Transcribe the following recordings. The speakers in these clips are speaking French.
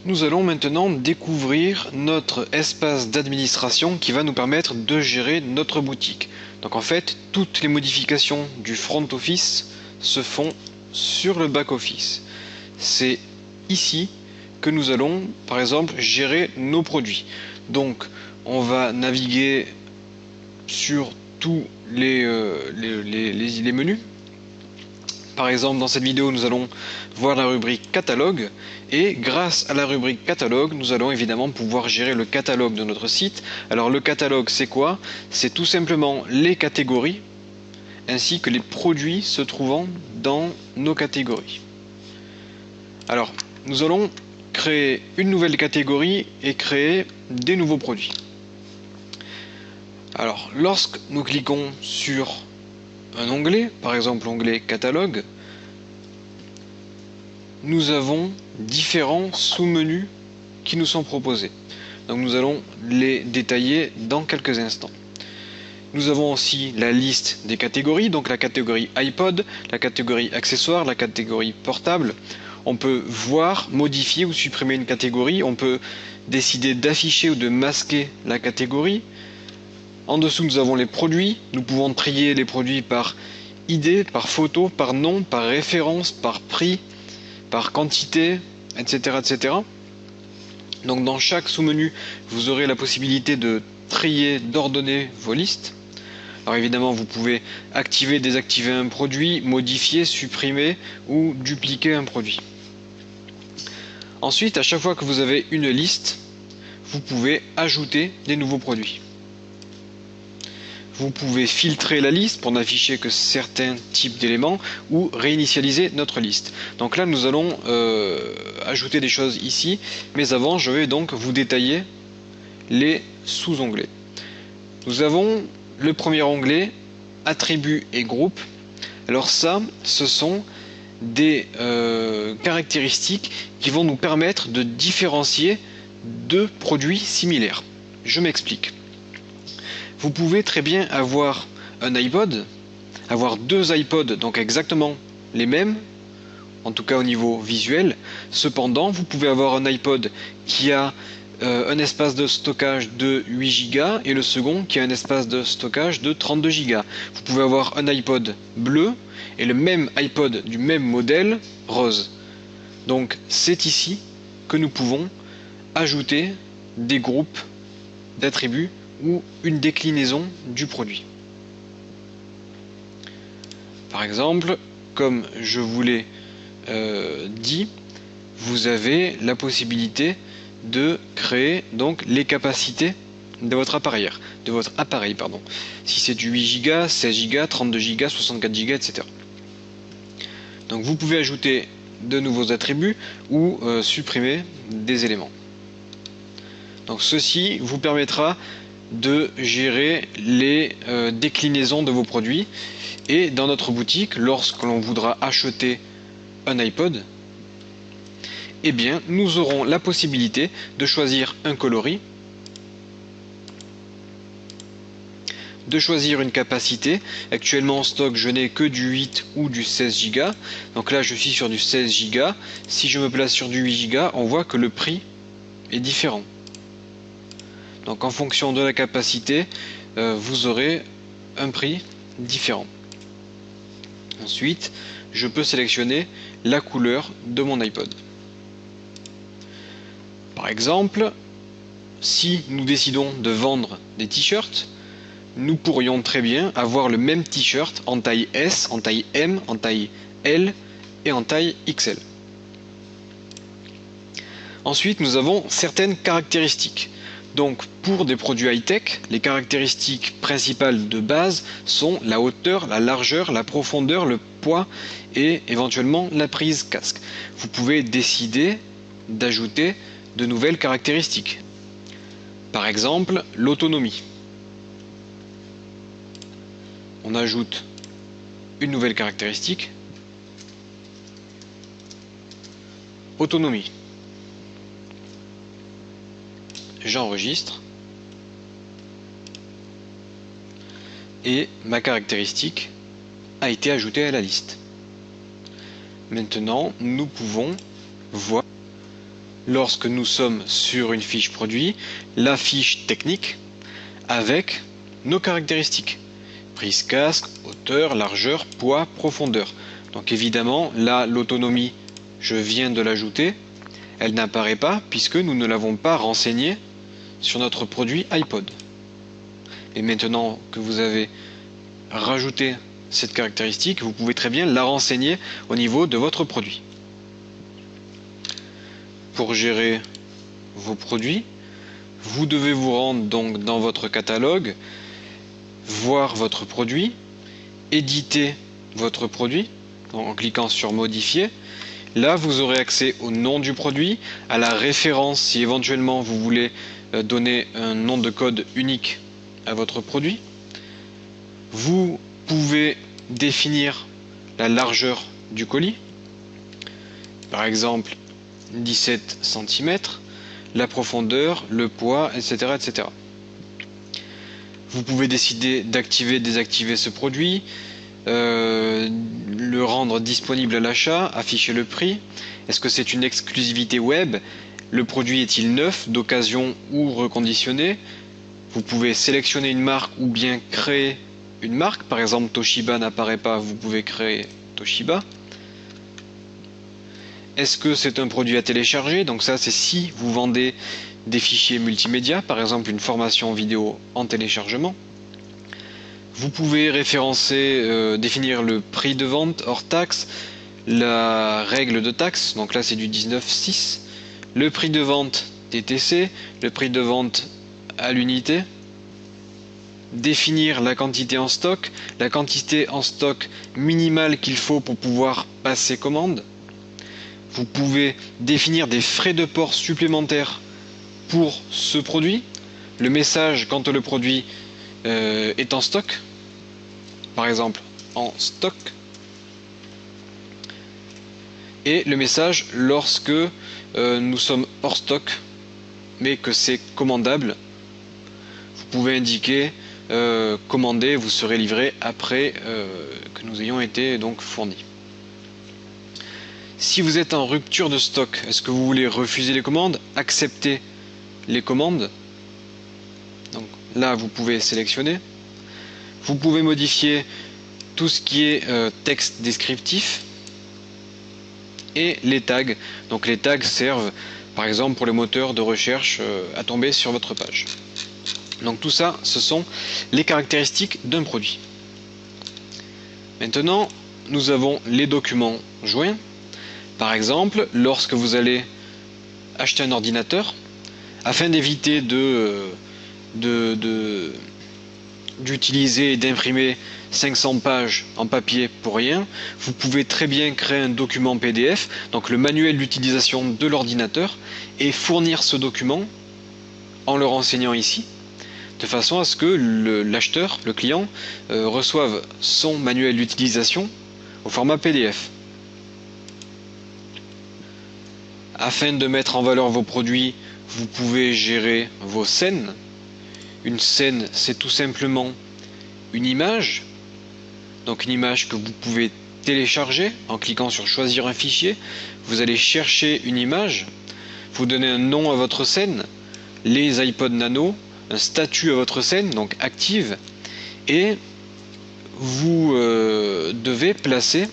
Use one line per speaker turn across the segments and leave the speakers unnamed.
Nous allons maintenant découvrir notre espace d'administration qui va nous permettre de gérer notre boutique. Donc en fait, toutes les modifications du front office se font sur le back office. C'est ici que nous allons, par exemple, gérer nos produits. Donc on va naviguer sur tous les menus. Par exemple, dans cette vidéo, nous allons voir la rubrique catalogue et grâce à la rubrique catalogue, nous allons évidemment pouvoir gérer le catalogue de notre site. Alors le catalogue, c'est quoi? C'est tout simplement les catégories ainsi que les produits se trouvant dans nos catégories. Alors, nous allons créer une nouvelle catégorie et créer des nouveaux produits. Alors, lorsque nous cliquons sur un onglet, par exemple l'onglet catalogue, nous avons différents sous-menus qui nous sont proposés. Donc nous allons les détailler dans quelques instants. Nous avons aussi la liste des catégories, donc la catégorie iPod, la catégorie accessoires, la catégorie portable. On peut voir, modifier ou supprimer une catégorie. On peut décider d'afficher ou de masquer la catégorie. En dessous, nous avons les produits. Nous pouvons trier les produits par idée, par photo, par nom, par référence, par prix, par quantité, etc., etc. Donc dans chaque sous-menu, vous aurez la possibilité de trier, d'ordonner vos listes. Alors évidemment, vous pouvez activer, désactiver un produit, modifier, supprimer ou dupliquer un produit. Ensuite, à chaque fois que vous avez une liste, vous pouvez ajouter des nouveaux produits. Vous pouvez filtrer la liste pour n'afficher que certains types d'éléments ou réinitialiser notre liste. Donc là, nous allons ajouter des choses ici, mais avant, je vais donc vous détailler les sous-onglets. Nous avons le premier onglet, attributs et groupes. Alors ça, ce sont des caractéristiques qui vont nous permettre de différencier deux produits similaires. Je m'explique. Vous pouvez très bien avoir un iPod, avoir deux iPods, donc exactement les mêmes, en tout cas au niveau visuel. Cependant, vous pouvez avoir un iPod qui a un espace de stockage de 8 Go et le second qui a un espace de stockage de 32 Go. Vous pouvez avoir un iPod bleu et le même iPod du même modèle rose. Donc c'est ici que nous pouvons ajouter des groupes d'attributs ou une déclinaison du produit. Par exemple, comme je vous l'ai dit, vous avez la possibilité de créer donc les capacités de votre appareil, Si c'est du 8 Go, 16 Go, 32 Go, 64 Go, etc. Donc vous pouvez ajouter de nouveaux attributs ou supprimer des éléments. Donc ceci vous permettra de gérer les déclinaisons de vos produits. Et dans notre boutique, lorsque l'on voudra acheter un iPod, eh bien, nous aurons la possibilité de choisir un coloris, de choisir une capacité. Actuellement en stock, je n'ai que du 8 ou du 16 Go. Donc là, je suis sur du 16 Go. Si je me place sur du 8 Go, on voit que le prix est différent. Donc en fonction de la capacité, vous aurez un prix différent. Ensuite, je peux sélectionner la couleur de mon iPod. Par exemple, si nous décidons de vendre des t-shirts, nous pourrions très bien avoir le même t-shirt en taille S, en taille M, en taille L et en taille XL. Ensuite, nous avons certaines caractéristiques. Donc pour des produits high-tech, les caractéristiques principales de base sont la hauteur, la largeur, la profondeur, le poids et éventuellement la prise casque. Vous pouvez décider d'ajouter de nouvelles caractéristiques. Par exemple, l'autonomie. On ajoute une nouvelle caractéristique. Autonomie. J'enregistre et ma caractéristique a été ajoutée à la liste. Maintenant, nous pouvons voir lorsque nous sommes sur une fiche produit, la fiche technique avec nos caractéristiques. Prise casque, hauteur, largeur, poids, profondeur. Donc évidemment, là, l'autonomie, je viens de l'ajouter. Elle n'apparaît pas puisque nous ne l'avons pas renseignée sur notre produit iPod. Et maintenant que vous avez rajouté cette caractéristique, vous pouvez très bien la renseigner au niveau de votre produit. Pour gérer vos produits, vous devez vous rendre donc dans votre catalogue, voir votre produit, éditer votre produit en cliquant sur modifier. Là, vous aurez accès au nom du produit, à la référence si éventuellement vous voulez donner un nom de code unique à votre produit. Vous pouvez définir la largeur du colis, par exemple 17 cm, la profondeur, le poids, etc., etc. Vous pouvez décider d'activer, désactiver ce produit, le rendre disponible à l'achat, afficher le prix. Est-ce que c'est une exclusivité web? Le produit est-il neuf, d'occasion ou reconditionné? Vous pouvez sélectionner une marque ou bien créer une marque. Par exemple, Toshiba n'apparaît pas, vous pouvez créer Toshiba. Est-ce que c'est un produit à télécharger? Donc ça, c'est si vous vendez des fichiers multimédia, par exemple une formation vidéo en téléchargement. Vous pouvez référencer, définir le prix de vente hors taxe, la règle de taxe, donc là c'est du 19,6, le prix de vente TTC, le prix de vente à l'unité, définir la quantité en stock minimale qu'il faut pour pouvoir passer commande. Vous pouvez définir des frais de port supplémentaires pour ce produit, le message quand le produit est en stock, par exemple en stock, et le message lorsque nous sommes hors stock mais que c'est commandable. Vous pouvez indiquer commander, vous serez livré après que nous ayons été donc fournis. Si vous êtes en rupture de stock, est-ce que vous voulez refuser les commandes, accepter les commandes? Donc là, vous pouvez sélectionner. Vous pouvez modifier tout ce qui est texte descriptif et les tags. Donc les tags servent par exemple pour les moteurs de recherche à tomber sur votre page. Donc tout ça, ce sont les caractéristiques d'un produit. Maintenant, nous avons les documents joints. Par exemple, lorsque vous allez acheter un ordinateur, afin d'éviter d'utiliser et d'imprimer 500 pages en papier pour rien, vous pouvez très bien créer un document PDF, donc le manuel d'utilisation de l'ordinateur, et fournir ce document en le renseignant ici, de façon à ce que l'acheteur, le client, reçoive son manuel d'utilisation au format PDF. Afin de mettre en valeur vos produits, vous pouvez gérer vos scènes. Une scène, c'est tout simplement une image. Donc une image que vous pouvez télécharger en cliquant sur choisir un fichier. Vous allez chercher une image, vous donnez un nom à votre scène, les iPod Nano, un statut à votre scène, donc active, et vous devez placer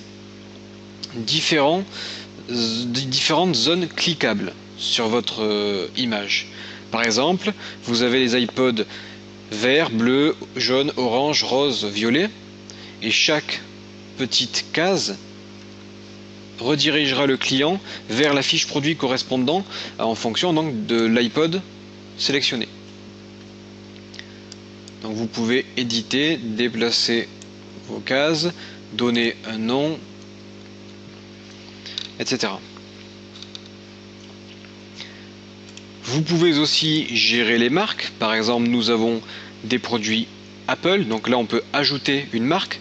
différentes zones cliquables sur votre image. Par exemple, vous avez les iPods vert, bleu, jaune, orange, rose, violet, et chaque petite case redirigera le client vers la fiche produit correspondant en fonction donc de l'iPod sélectionné. Donc vous pouvez éditer, déplacer vos cases, donner un nom, etc. Vous pouvez aussi gérer les marques. Par exemple, nous avons des produits Apple, donc là on peut ajouter une marque,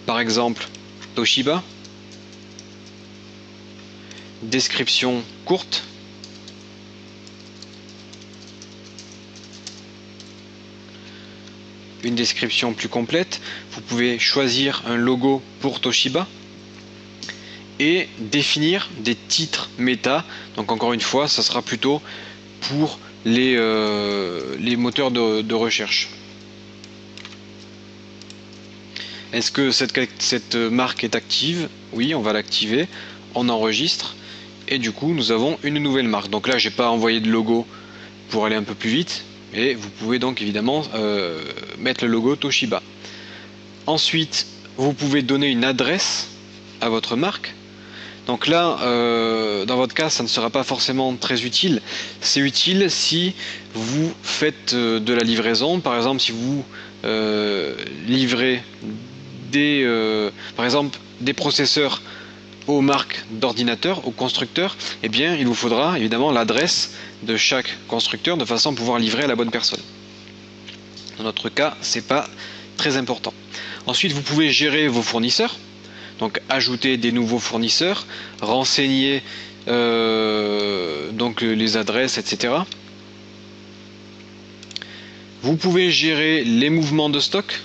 par exemple Toshiba. Description courte. Une description plus complète. Vous pouvez choisir un logo pour Toshiba. et définir des titres méta. Donc encore une fois, ça sera plutôt pour les moteurs de recherche. Est-ce que cette marque est active? Oui, on va l'activer. On enregistre. Et du coup, nous avons une nouvelle marque. Donc là, j'ai pas envoyé de logo pour aller un peu plus vite. Et vous pouvez donc évidemment mettre le logo Toshiba. Ensuite, vous pouvez donner une adresse à votre marque. Donc là, dans votre cas, ça ne sera pas forcément très utile. C'est utile si vous faites de la livraison. Par exemple, si vous livrez par exemple, des processeurs aux marques d'ordinateurs, aux constructeurs, eh bien, il vous faudra évidemment l'adresse de chaque constructeur de façon à pouvoir livrer à la bonne personne. Dans notre cas, c'est pas très important. Ensuite, vous pouvez gérer vos fournisseurs. Donc ajouter des nouveaux fournisseurs, renseigner donc les adresses, etc. Vous pouvez gérer les mouvements de stock.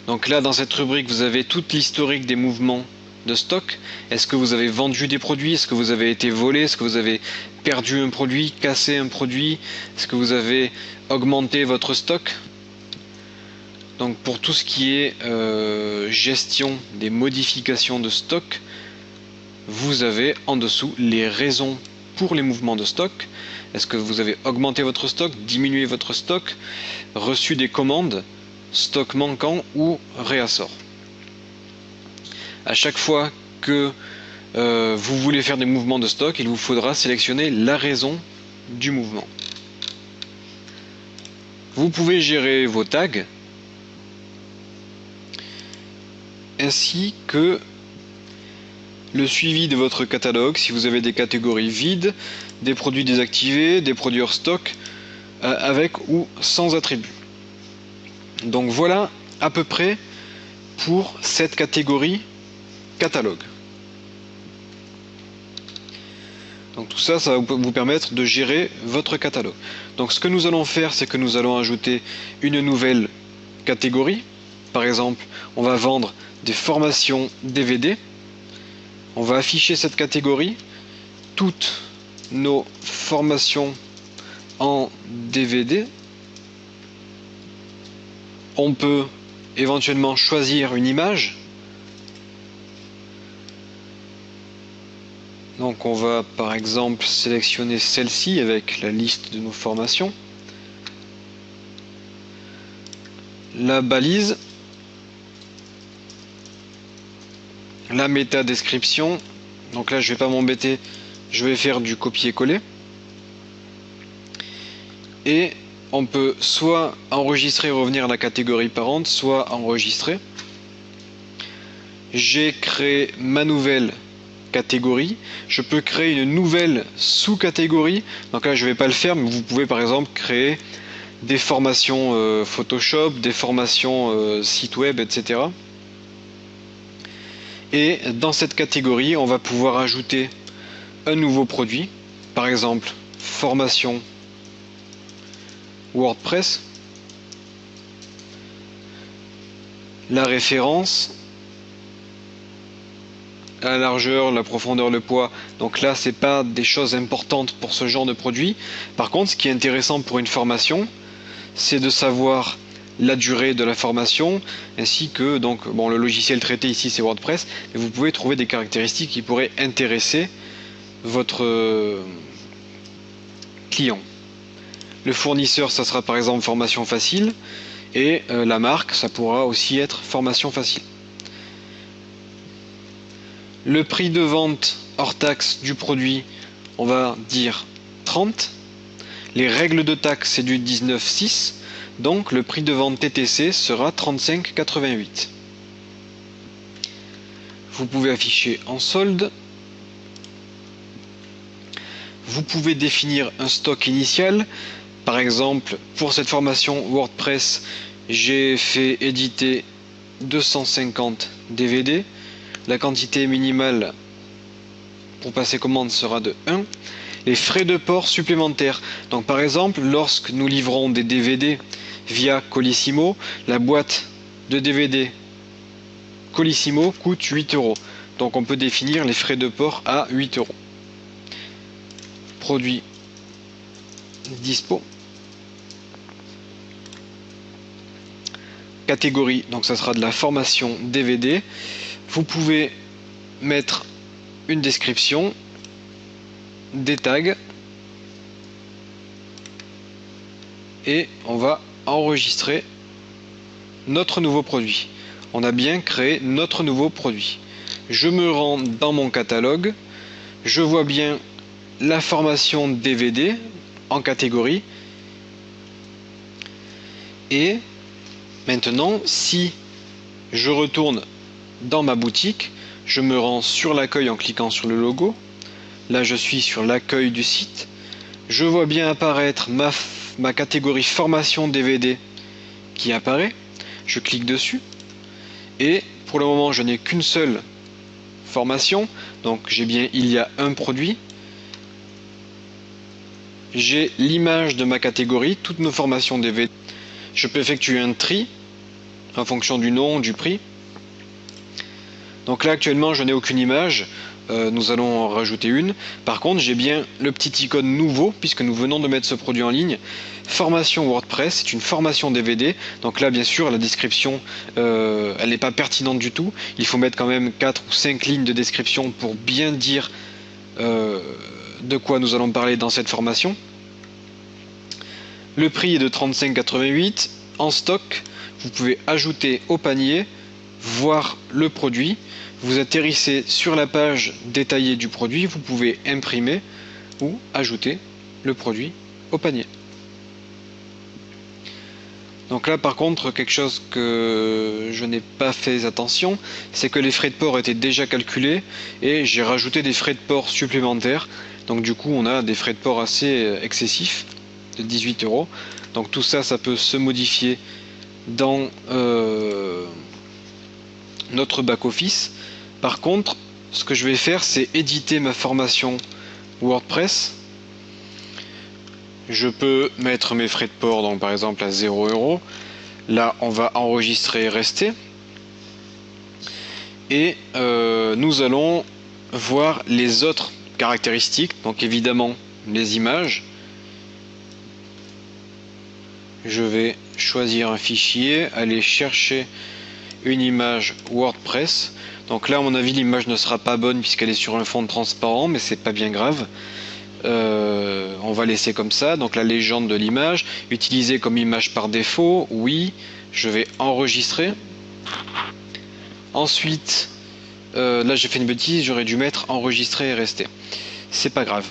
Donc là, dans cette rubrique, vous avez toute l'historique des mouvements de stock. Est-ce que vous avez vendu des produits? Est-ce que vous avez été volé? Est-ce que vous avez perdu un produit, cassé un produit? Est-ce que vous avez augmenté votre stock? Donc pour tout ce qui est gestion des modifications de stock, vous avez en dessous les raisons pour les mouvements de stock. Est-ce que vous avez augmenté votre stock, diminué votre stock, reçu des commandes, stock manquant ou réassort? À chaque fois que vous voulez faire des mouvements de stock, il vous faudra sélectionner la raison du mouvement. Vous pouvez gérer vos tags ainsi que le suivi de votre catalogue, si vous avez des catégories vides, des produits désactivés, des produits hors stock, avec ou sans attribut. Donc voilà à peu près pour cette catégorie catalogue. Donc tout ça, ça va vous permettre de gérer votre catalogue. Donc ce que nous allons faire, c'est que nous allons ajouter une nouvelle catégorie. Par exemple, on va vendre des formations DVD. On va afficher cette catégorie. Toutes nos formations en DVD. On peut éventuellement choisir une image. Donc on va par exemple sélectionner celle-ci avec la liste de nos formations. La balise. La méta description. Donc là je vais pas m'embêter, je vais faire du copier-coller. Et on peut soit enregistrer et revenir à la catégorie parente, soit enregistrer. J'ai créé ma nouvelle catégorie. Je peux créer une nouvelle sous-catégorie. Donc là je vais pas le faire, mais vous pouvez par exemple créer des formations Photoshop, des formations site web, etc. Et dans cette catégorie, on va pouvoir ajouter un nouveau produit, par exemple formation WordPress, la référence, la largeur, la profondeur, le poids. Donc là, c'est pas des choses importantes pour ce genre de produit. Par contre, ce qui est intéressant pour une formation, c'est de savoir la durée de la formation, ainsi que donc bon, le logiciel traité ici c'est WordPress, mais vous pouvez trouver des caractéristiques qui pourraient intéresser votre client. Le fournisseur, ça sera par exemple formation facile, et la marque, ça pourra aussi être formation facile. Le prix de vente hors taxe du produit, on va dire 30. Les règles de taxe, c'est du 19,6. Donc le prix de vente TTC sera 35,88. Vous pouvez afficher en solde. Vous pouvez définir un stock initial. Par exemple, pour cette formation WordPress, j'ai fait éditer 250 DVD. La quantité minimale pour passer commande sera de 1. Les frais de port supplémentaires. Donc par exemple, lorsque nous livrons des DVD via Colissimo, la boîte de DVD Colissimo coûte 8 €. Donc on peut définir les frais de port à 8 euros. Produit dispo. Catégorie, donc ça sera de la formation DVD. Vous pouvez mettre une description, des tags, et on va enregistrer notre nouveau produit. On a bien créé notre nouveau produit. Je me rends dans mon catalogue, je vois bien la formation DVD en catégorie, et maintenant si je retourne dans ma boutique, je me rends sur l'accueil en cliquant sur le logo. Là je suis sur l'accueil du site, je vois bien apparaître ma catégorie formation DVD qui apparaît, je clique dessus et pour le moment je n'ai qu'une seule formation, donc j'ai bien il y a un produit, j'ai l'image de ma catégorie, toutes nos formations DVD, je peux effectuer un tri en fonction du nom, du prix. Donc là actuellement je n'ai aucune image, nous allons en rajouter une. Par contre j'ai bien le petit icône nouveau puisque nous venons de mettre ce produit en ligne. Formation WordPress, c'est une formation DVD. Donc là bien sûr la description elle n'est pas pertinente du tout. Il faut mettre quand même 4 ou 5 lignes de description pour bien dire de quoi nous allons parler dans cette formation. Le prix est de 35,88 en stock. Vous pouvez ajouter au panier, voir le produit. Vous atterrissez sur la page détaillée du produit, vous pouvez imprimer ou ajouter le produit au panier. Donc là par contre quelque chose que je n'ai pas fait attention, c'est que les frais de port étaient déjà calculés et j'ai rajouté des frais de port supplémentaires. Donc du coup on a des frais de port assez excessifs de 18 euros. Donc tout ça, ça peut se modifier dans notre back-office. Par contre, ce que je vais faire, c'est éditer ma formation WordPress. Je peux mettre mes frais de port, donc par exemple à 0 euros. Là, on va enregistrer et rester. Et nous allons voir les autres caractéristiques. Donc évidemment, les images. Je vais choisir un fichier, aller chercher une image WordPress. Donc là à mon avis l'image ne sera pas bonne puisqu'elle est sur un fond transparent, mais c'est pas bien grave. On va laisser comme ça. Donc la légende de l'image, utilisée comme image par défaut, oui. Je vais enregistrer. Ensuite, là j'ai fait une bêtise, j'aurais dû mettre enregistrer et rester. C'est pas grave.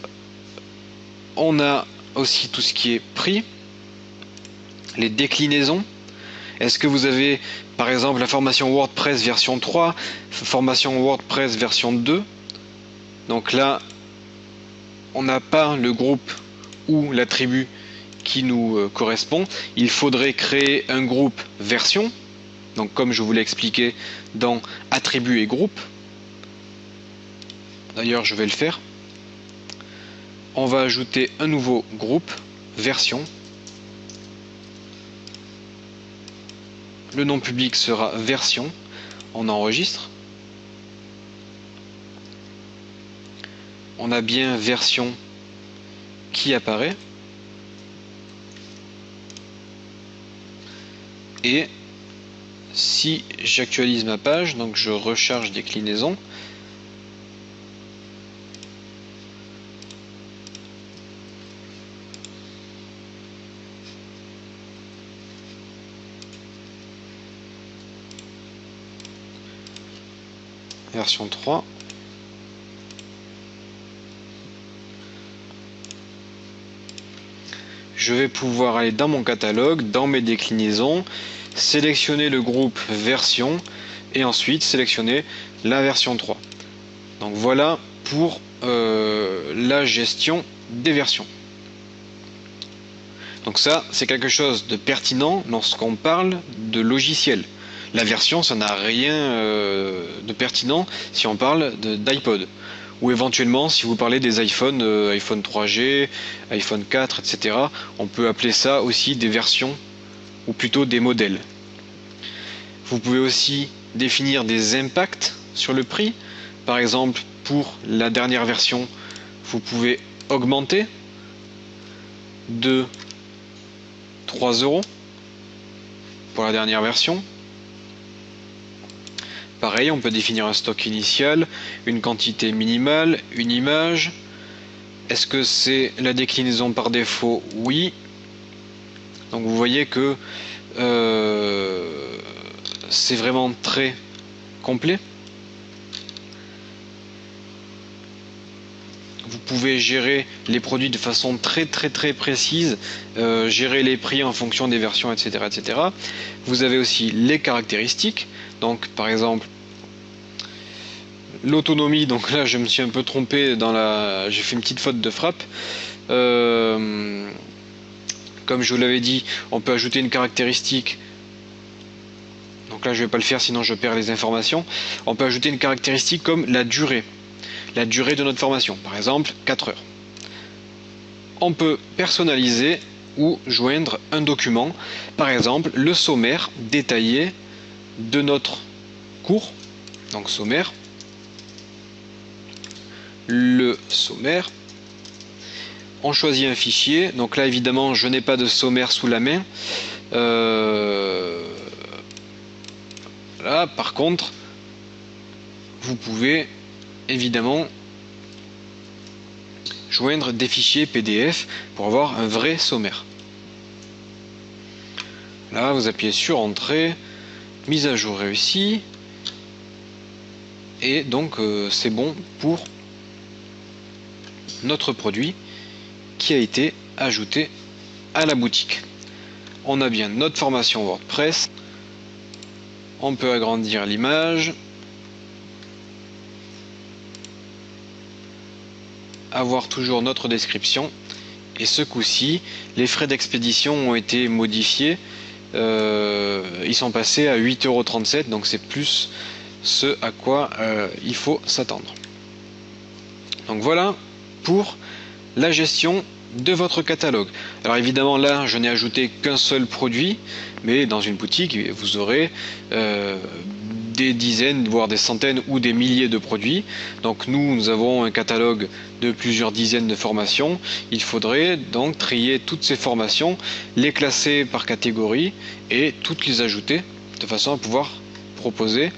On a aussi tout ce qui est prix. Les déclinaisons. Est-ce que vous avez par exemple la formation WordPress version 3, formation WordPress version 2? Donc là, on n'a pas le groupe ou l'attribut qui nous correspond. Il faudrait créer un groupe version. Donc comme je vous l'ai expliqué dans attributs et groupes. D'ailleurs, je vais le faire. On va ajouter un nouveau groupe version. Le nom public sera version, on enregistre. On a bien version qui apparaît. Et si j'actualise ma page, donc je recharge déclinaison, version 3. Je vais pouvoir aller dans mon catalogue, dans mes déclinaisons, sélectionner le groupe version et ensuite sélectionner la version 3. Donc voilà pour la gestion des versions. Donc ça, c'est quelque chose de pertinent lorsqu'on parle de logiciel. La version, ça n'a rien de pertinent si on parle d'iPod. Ou éventuellement, si vous parlez des iPhones, iPhone 3G, iPhone 4, etc., on peut appeler ça aussi des versions, ou plutôt des modèles. Vous pouvez aussi définir des impacts sur le prix. par exemple pour la dernière version, vous pouvez augmenter de 3 € pour la dernière version. Pareil, on peut définir un stock initial, une quantité minimale, une image. Est-ce que c'est la déclinaison par défaut? Oui. Donc vous voyez que c'est vraiment très complet. Vous pouvez gérer les produits de façon très précise, gérer les prix en fonction des versions, etc., etc. Vous avez aussi les caractéristiques. Donc par exemple l'autonomie, donc là je me suis un peu trompé j'ai fait une petite faute de frappe. Comme je vous l'avais dit, on peut ajouter une caractéristique. Donc là je vais pas le faire sinon je perds les informations. On peut ajouter une caractéristique comme la durée de notre formation, par exemple 4 heures. On peut personnaliser ou joindre un document, par exemple le sommaire détaillé de notre cours. Donc sommaire, le sommaire. On choisit un fichier. Donc là évidemment je n'ai pas de sommaire sous la main. Là par contre vous pouvez évidemment joindre des fichiers PDF pour avoir un vrai sommaire. Là vous appuyez sur Entrée, mise à jour réussie, et donc c'est bon pour notre produit qui a été ajouté à la boutique. On a bien notre formation WordPress, on peut agrandir l'image, avoir toujours notre description, et ce coup-ci les frais d'expédition ont été modifiés, ils sont passés à 8,37 €, donc c'est plus ce à quoi il faut s'attendre. Donc voilà pour la gestion de votre catalogue. Alors évidemment là je n'ai ajouté qu'un seul produit, mais dans une boutique vous aurez des dizaines voire des centaines ou des milliers de produits. Donc nous avons un catalogue de plusieurs dizaines de formations. Il faudrait donc trier toutes ces formations, les classer par catégorie et toutes les ajouter de façon à pouvoir proposer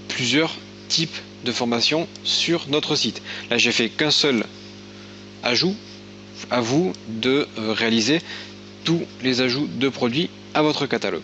plusieurs types de formations sur notre site. Là j'ai fait qu'un seul ajout, à vous de réaliser tous les ajouts de produits à votre catalogue.